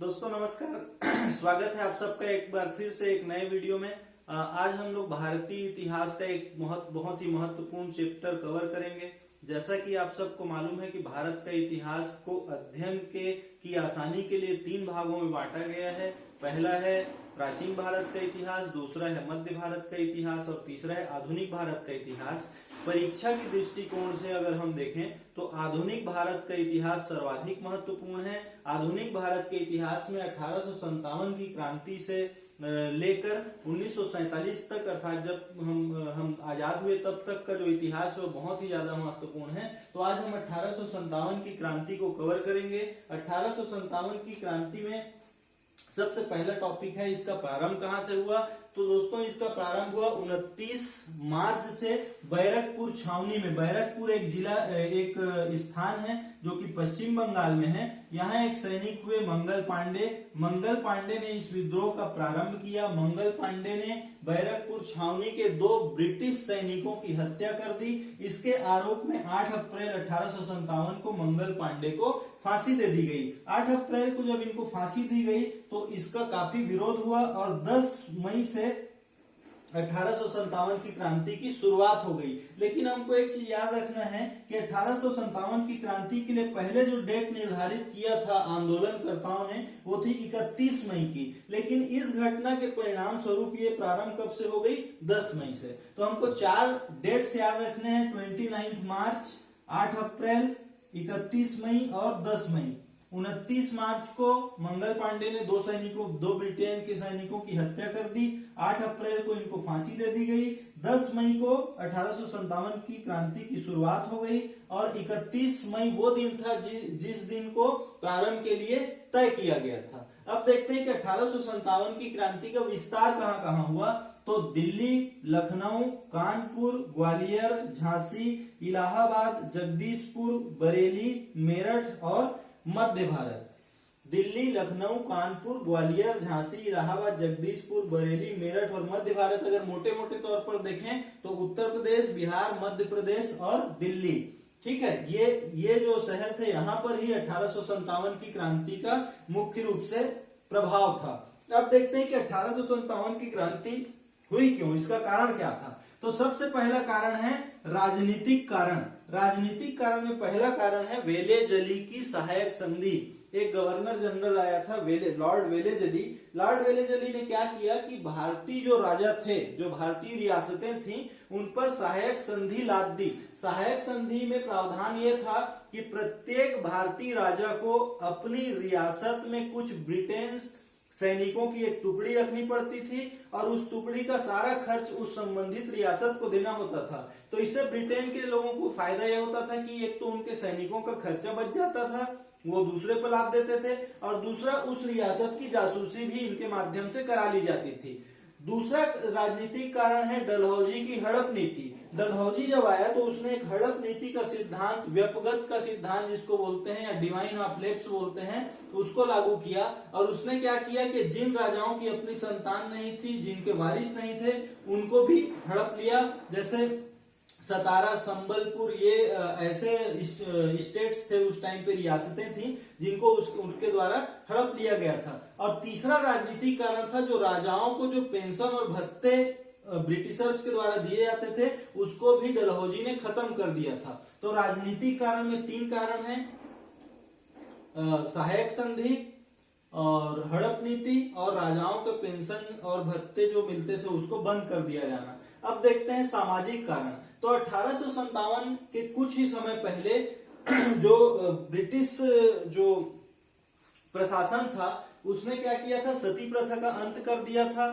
दोस्तों नमस्कार। स्वागत है आप सबका एक बार फिर से एक नए वीडियो में। आज हम लोग भारतीय इतिहास का एक बहुत ही महत्वपूर्ण चैप्टर कवर करेंगे। जैसा कि आप सबको मालूम है कि भारत का इतिहास को अध्ययन की आसानी के लिए 3 भागों में बांटा गया है। पहला है प्राचीन भारत का इतिहास, दूसरा है मध्य भारत का इतिहास और तीसरा है आधुनिक भारत का इतिहास। परीक्षा की दृष्टिकोण से अगर हम देखें तो आधुनिक भारत का इतिहास सर्वाधिक महत्वपूर्ण है। आधुनिक भारत के इतिहास में 1857 की क्रांति से लेकर 1947 तक, अर्थात जब हम आजाद हुए तब तक का जो इतिहास है वो बहुत ही ज्यादा महत्वपूर्ण है। तो आज हम 1857 की क्रांति को कवर करेंगे। 1857 की क्रांति में सबसे पहला टॉपिक है इसका प्रारंभ कहां से हुआ। तो दोस्तों इसका प्रारंभ हुआ 29 मार्च से बैरकपुर छावनी में। बैरकपुर एक जिला, एक स्थान है जो कि पश्चिम बंगाल में है। यहाँ एक सैनिक हुए मंगल पांडे। मंगल पांडे ने इस विद्रोह का प्रारंभ किया। मंगल पांडे ने बैरकपुर छावनी के 2 ब्रिटिश सैनिकों की हत्या कर दी। इसके आरोप में 8 अप्रैल 1857 को मंगल पांडे को फांसी दे दी गई। 8 अप्रैल को जब इनको फांसी दी गई तो इसका काफी विरोध हुआ और 10 मई से 1857 की क्रांति की शुरुआत हो गई। लेकिन हमको एक चीज याद रखना है कि 1857 की क्रांति के लिए पहले जो डेट निर्धारित किया था आंदोलनकर्ताओं ने वो थी 31 मई की। लेकिन इस घटना के परिणाम स्वरूप ये प्रारंभ कब से हो गई? 10 मई से। तो हमको 4 डेट्स याद रखने हैं, 29 मार्च, 8 अप्रैल, 31 मई और 10 मई। 29 मार्च को मंगल पांडे ने 2 ब्रिटेन के सैनिकों की हत्या कर दी। 8 अप्रैल को इनको फांसी दे दी गई। 10 मई को 1857 की क्रांति की शुरुआत हो गई और 31 मई वो दिन था जिस दिन को प्रारंभ के लिए तय किया गया था। अब देखते हैं कि 1857 की क्रांति का विस्तार कहां कहां हुआ। तो दिल्ली, लखनऊ, कानपुर, ग्वालियर, झांसी, इलाहाबाद, जगदीशपुर, बरेली, मेरठ और मध्य भारत। दिल्ली, लखनऊ, कानपुर, ग्वालियर, झांसी, इलाहाबाद, जगदीशपुर, बरेली, मेरठ और मध्य भारत अगर मोटे मोटे तौर पर देखें तो उत्तर प्रदेश, बिहार, मध्य प्रदेश और दिल्ली। ठीक है, ये जो शहर थे यहाँ पर ही 1857 की क्रांति का मुख्य रूप से प्रभाव था। अब देखते हैं कि 1857 की क्रांति हुई क्यों, इसका कारण क्या था। तो सबसे पहला कारण है राजनीतिक कारण। राजनीतिक कारण में पहला कारण है वेलेजली की सहायक संधि। एक गवर्नर जनरल आया था लॉर्ड वेलेजली। लॉर्ड वेलेजली ने क्या किया कि भारतीय जो राजा थे, जो भारतीय रियासतें थी, उन पर सहायक संधि लाद दी। सहायक संधि में प्रावधान ये था कि प्रत्येक भारतीय राजा को अपनी रियासत में कुछ ब्रिटेन सैनिकों की एक टुकड़ी रखनी पड़ती थी और उस टुकड़ी का सारा खर्च उस संबंधित रियासत को देना होता था। तो इससे ब्रिटेन के लोगों को फायदा यह होता था कि एक तो उनके सैनिकों का खर्चा बच जाता था, वो दूसरे पर लाद देते थे, और दूसरा उस रियासत की जासूसी भी इनके माध्यम से करा ली जाती थी। दूसरा राजनीतिक कारण है डलहौजी की हड़प नीति। डलहौजी जब आया तो उसने एक हड़प नीति का सिद्धांत, व्यपगत का सिद्धांत जिसको बोलते हैं, या डिवाइन ऑफ लेफ्ट बोलते हैं, उसको लागू किया। और उसने क्या किया कि जिन राजाओं की अपनी संतान नहीं थी, जिनके वारिस नहीं थे, उनको भी हड़प लिया। जैसे सतारा, संबलपुर, ये ऐसे स्टेट्स थे उस टाइम पे, रियासतें थी जिनको उनके द्वारा हड़प लिया गया था। और तीसरा राजनीतिक कारण था जो राजाओं को जो पेंशन और भत्ते ब्रिटिशर्स के द्वारा दिए जाते थे उसको भी डलहौजी ने खत्म कर दिया था। तो राजनीतिक कारण में 3 कारण हैं, सहायक संधि और हड़प नीति और राजाओं के पेंशन और भत्ते जो मिलते थे उसको बंद कर दिया जाना। अब देखते हैं सामाजिक कारण। तो 1857 के कुछ ही समय पहले जो ब्रिटिश जो प्रशासन था उसने क्या किया था, सती प्रथा का अंत कर दिया था,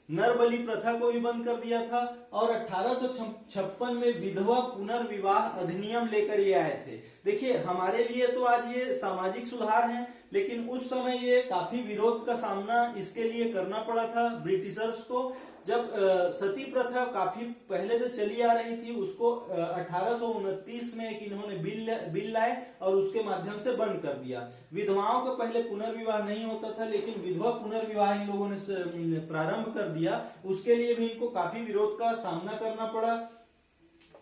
नरबली प्रथा को भी बंद कर दिया था, और 1856 में विधवा पुनर्विवाह अधिनियम लेकर ये आए थे। देखिए हमारे लिए तो आज ये सामाजिक सुधार हैं, लेकिन उस समय ये काफी विरोध का सामना इसके लिए करना पड़ा था ब्रिटिशर्स को। जब सती प्रथा काफी पहले से चली आ रही थी, उसको 1829 में एक इन्होंने बिल लाए और उसके माध्यम से बंद कर दिया। विधवाओं का पहले पुनर्विवाह नहीं होता था, लेकिन विधवा पुनर्विवाह इन लोगों ने प्रारंभ कर दिया। उसके लिए भी इनको काफी विरोध का सामना करना पड़ा।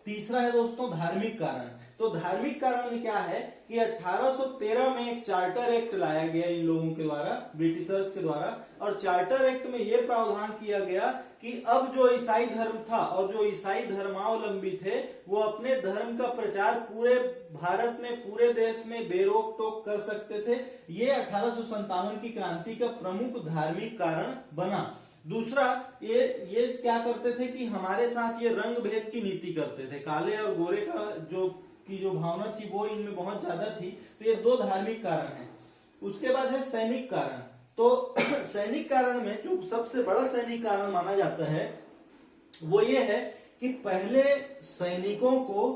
तीसरा है दोस्तों धार्मिक कारण। तो धार्मिक कारण में क्या है कि 1813 में एक चार्टर एक्ट लाया गया इन लोगों के द्वारा, ब्रिटिशर्स के द्वारा, और चार्टर एक्ट में यह प्रावधान किया गया कि अब जो ईसाई धर्म था और जो ईसाई धर्मावलंबी थे वो अपने धर्म का प्रचार पूरे भारत में, पूरे देश में बेरोक टोक कर सकते थे। ये 1857 की क्रांति का प्रमुख धार्मिक कारण बना। दूसरा, ये क्या करते थे कि हमारे साथ ये रंग भेद की नीति करते थे, काले और गोरे का जो भावना थी वो इनमें बहुत ज्यादा थी। तो ये दो धार्मिक कारण हैं। उसके बाद है सैनिक कारण। तो सैनिक कारण में जो सबसे बड़ा सैनिक कारण माना जाता है वो ये है कि पहले सैनिकों को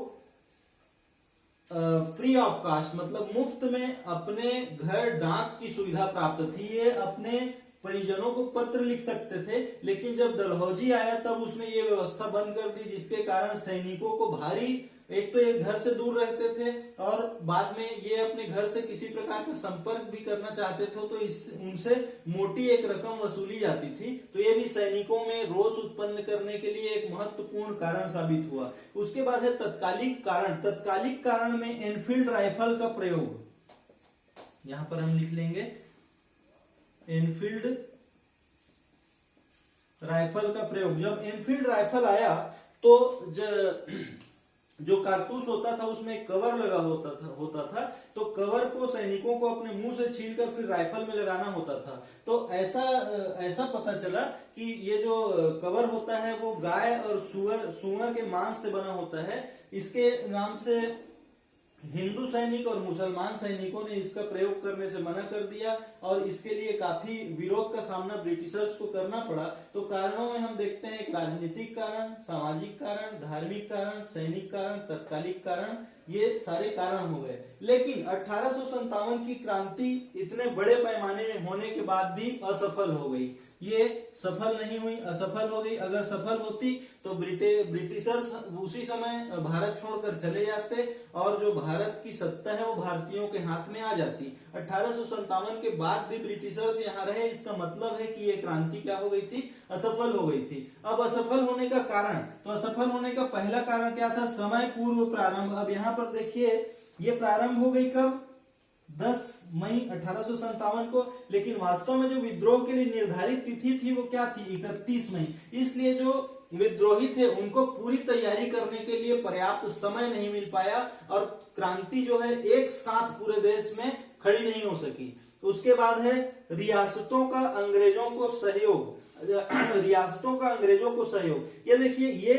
फ्री ऑफ कास्ट, मतलब मुफ्त में अपने घर डाक की सुविधा प्राप्त थी। ये अपने परिजनों को पत्र लिख सकते थे, लेकिन जब डलहौजी आया तब उसने ये व्यवस्था बंद कर दी, जिसके कारण सैनिकों को भारी, एक तो ये घर से दूर रहते थे और बाद में ये अपने घर से किसी प्रकार का संपर्क भी करना चाहते थे तो उनसे मोटी एक रकम वसूली जाती थी। तो ये भी सैनिकों में रोष उत्पन्न करने के लिए एक महत्वपूर्ण कारण साबित हुआ। उसके बाद है तत्कालिक कारण। तत्कालिक कारण में एनफील्ड राइफल का प्रयोग, यहां पर हम लिख लेंगे एनफील्ड राइफल का प्रयोग। जब एनफील्ड राइफल आया तो जो कारतूस होता था उसमें एक कवर लगा होता था, तो कवर को सैनिकों को अपने मुंह से छीलकर फिर राइफल में लगाना होता था। तो ऐसा पता चला कि ये जो कवर होता है वो गाय और सुअर के मांस से बना होता है। इसके नाम से हिंदू सैनिक और मुसलमान सैनिकों ने इसका प्रयोग करने से मना कर दिया और इसके लिए काफी विरोध का सामना ब्रिटिशर्स को करना पड़ा। तो कारणों में हम देखते हैं एक राजनीतिक कारण, सामाजिक कारण, धार्मिक कारण, सैनिक कारण, तत्कालिक कारण, ये सारे कारण हो गए। लेकिन 1857 की क्रांति इतने बड़े पैमाने में होने के बाद भी असफल हो गई। ये सफल नहीं हुई, असफल हो गई। अगर सफल होती तो ब्रिटिशर्स उसी समय भारत छोड़कर चले जाते और जो भारत की सत्ता है वो भारतीयों के हाथ में आ जाती। 1857 के बाद भी ब्रिटिशर्स यहाँ रहे, इसका मतलब है कि ये क्रांति क्या हो गई थी, असफल हो गई थी। अब असफल होने का कारण, तो असफल होने का पहला कारण क्या था, समय पूर्व प्रारंभ। अब यहाँ पर देखिए ये प्रारंभ हो गई कब, 10 मई 1857 को, लेकिन वास्तव में जो विद्रोह के लिए निर्धारित तिथि थी वो क्या थी, 31 मई। इसलिए जो विद्रोही थे उनको पूरी तैयारी करने के लिए पर्याप्त समय नहीं मिल पाया और क्रांति जो है एक साथ पूरे देश में खड़ी नहीं हो सकी। उसके बाद है रियासतों का अंग्रेजों को सहयोग। रियासतों का अंग्रेजों को सहयोग, ये देखिए ये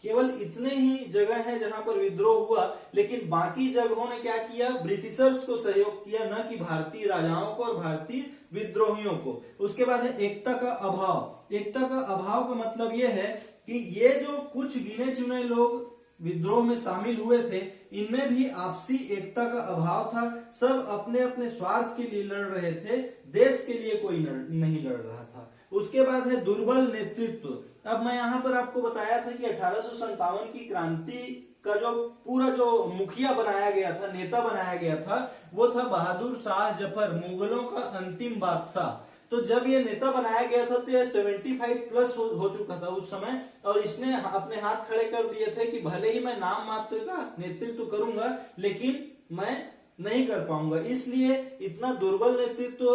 केवल इतने ही जगह है जहां पर विद्रोह हुआ, लेकिन बाकी जगहों ने क्या किया, ब्रिटिशर्स को सहयोग किया, न कि भारतीय राजाओं को और भारतीय विद्रोहियों को। उसके बाद है एकता का अभाव। एकता का अभाव का मतलब यह है कि ये जो कुछ गिने चुने लोग विद्रोह में शामिल हुए थे इनमें भी आपसी एकता का अभाव था। सब अपने अपने स्वार्थ के लिए लड़ रहे थे, देश के लिए कोई नहीं लड़ रहा था। उसके बाद है दुर्बल नेतृत्व। अब मैं यहाँ पर आपको बताया था कि 1857 की क्रांति का जो पूरा जो मुखिया बनाया गया था, नेता बनाया गया था, वो था बहादुर शाह जफर, मुगलों का अंतिम बादशाह। तो जब ये नेता बनाया गया था तो ये 75 प्लस हो चुका था उस समय, और इसने अपने हाथ खड़े कर दिए थे कि भले ही मैं नाम मात्र का नेतृत्व करूंगा लेकिन मैं नहीं कर पाऊंगा। इसलिए इतना दुर्बल नेतृत्व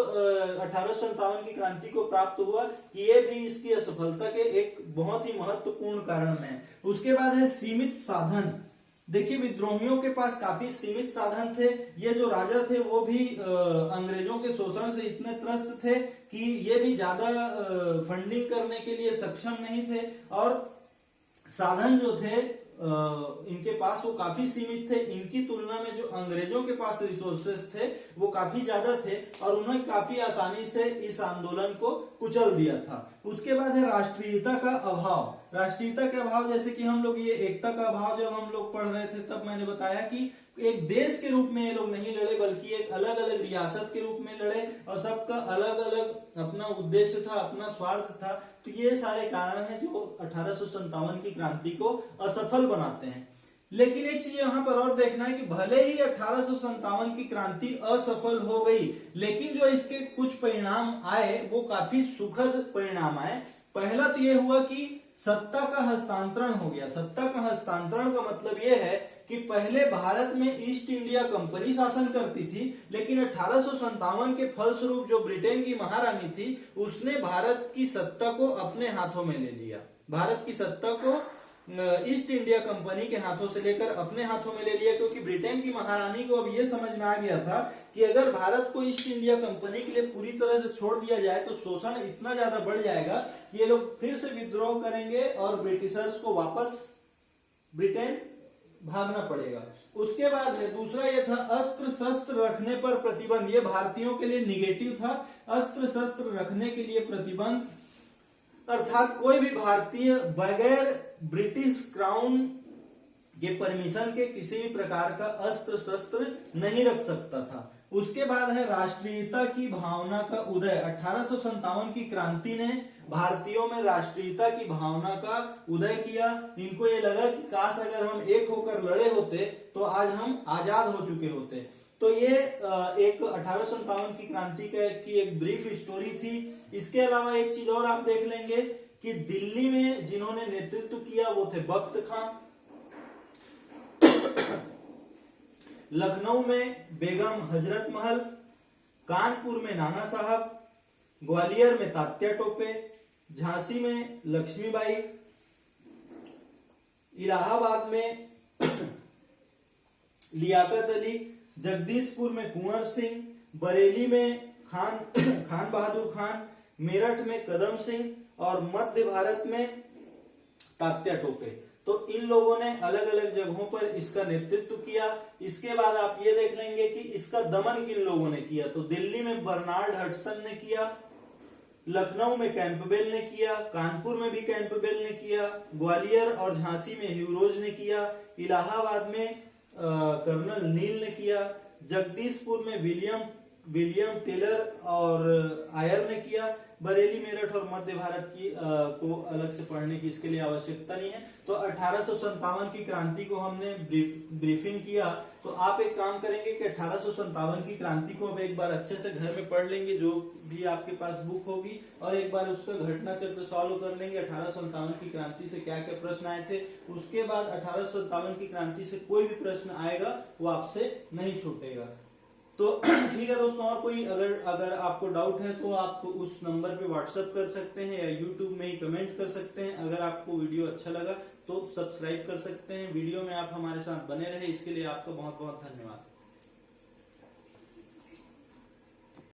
1857 की क्रांति को प्राप्त हुआ कि ये भी इसकी असफलता के एक बहुत ही महत्वपूर्ण कारण है। उसके बाद है सीमित साधन। देखिए विद्रोहियों के पास काफी सीमित साधन थे। ये जो राजा थे वो भी अंग्रेजों के शोषण से इतने त्रस्त थे कि ये भी ज्यादा फंडिंग करने के लिए सक्षम नहीं थे, और साधन जो थे इनके पास वो काफी सीमित थे। इनकी तुलना में जो अंग्रेजों के पास रिसोर्सेस थे वो काफी ज्यादा थे और उन्होंने काफी आसानी से इस आंदोलन को कुचल दिया था। उसके बाद है राष्ट्रीयता का अभाव। राष्ट्रीयता के अभाव, जैसे कि हम लोग ये एकता का अभाव जब हम लोग पढ़ रहे थे तब मैंने बताया कि एक देश के रूप में ये लोग नहीं लड़े बल्कि एक अलग अलग रियासत के रूप में लड़े और सबका अलग अलग अपना उद्देश्य था, अपना स्वार्थ था। तो ये सारे कारण हैं जो 1857 की क्रांति को असफल बनाते हैं। लेकिन एक चीज यहाँ पर और देखना है कि भले ही 1857 की क्रांति असफल हो गई, लेकिन जो इसके कुछ परिणाम आए वो काफी सुखद परिणाम आए। पहला तो ये हुआ कि सत्ता का हस्तांतरण हो गया। सत्ता का हस्तांतरण का मतलब ये है कि पहले भारत में ईस्ट इंडिया कंपनी शासन करती थी, लेकिन 1857 के फलस्वरूप जो ब्रिटेन की महारानी थी उसने भारत की सत्ता को अपने हाथों में ले लिया। भारत की सत्ता को ईस्ट इंडिया कंपनी के हाथों से लेकर अपने हाथों में ले लिया, क्योंकि ब्रिटेन की महारानी को अब यह समझ में आ गया था कि अगर भारत को ईस्ट इंडिया कंपनी के लिए पूरी तरह से छोड़ दिया जाए तो शोषण इतना ज्यादा बढ़ जाएगा कि ये लोग फिर से विद्रोह करेंगे और ब्रिटिशर्स को वापस ब्रिटेन भागना पड़ेगा। उसके बाद दूसरा ये था अस्त्र शस्त्र रखने पर प्रतिबंध। ये भारतीयों के लिए निगेटिव था। अस्त्र शस्त्र रखने के लिए प्रतिबंध, अर्थात कोई भी भारतीय बगैर ब्रिटिश क्राउन के परमिशन के किसी भी प्रकार का अस्त्र शस्त्र नहीं रख सकता था। उसके बाद है राष्ट्रीयता की भावना का उदय। 1857 की क्रांति ने भारतीयों में राष्ट्रीयता की भावना का उदय किया। इनको ये लगा कि काश अगर हम एक होकर लड़े होते तो आज हम आजाद हो चुके होते। तो ये एक 1857 की क्रांति की एक ब्रीफ स्टोरी थी। इसके अलावा एक चीज और आप देख लेंगे कि दिल्ली में जिन्होंने नेतृत्व किया वो थे बख्त खां, लखनऊ में बेगम हजरत महल, कानपुर में नाना साहब, ग्वालियर में तात्या टोपे, झांसी में लक्ष्मीबाई, इलाहाबाद में लियाकत अली, जगदीशपुर में कुंवर सिंह, बरेली में खान बहादुर खान, मेरठ में कदम सिंह और मध्य भारत में तात्या टोपे। तो इन लोगों ने अलग अलग जगहों पर इसका नेतृत्व किया। इसके बाद आप ये देख लेंगे कि इसका दमन किन लोगों ने किया। तो दिल्ली में बर्नार्ड हडसन ने किया, लखनऊ में कैंपबेल ने किया, कानपुर में भी कैंपबेल ने किया, ग्वालियर और झांसी में ह्यूरोज ने किया, इलाहाबाद में कर्नल नील ने किया, जगदीशपुर में विलियम टेलर और आयर ने किया। बरेली, मेरठ और मध्य भारत की को अलग से पढ़ने की इसके लिए आवश्यकता नहीं है। तो 1857 की क्रांति को हमने ब्रीफिंग किया। तो आप एक काम करेंगे कि 1857 की क्रांति को अब एक बार अच्छे से घर में पढ़ लेंगे, जो भी आपके पास बुक होगी, और एक बार उसका घटना चक्र सॉल्व कर लेंगे। 1857 की क्रांति से क्या क्या प्रश्न आए थे। उसके बाद 1857 की क्रांति से कोई भी प्रश्न आएगा वो आपसे नहीं छूटेगा। तो ठीक है दोस्तों, और कोई अगर आपको डाउट है तो आप उस नंबर पे व्हाट्सएप कर सकते हैं या यूट्यूब में ही कमेंट कर सकते हैं। अगर आपको वीडियो अच्छा लगा तो सब्सक्राइब कर सकते हैं। वीडियो में आप हमारे साथ बने रहे, इसके लिए आपका बहुत बहुत धन्यवाद।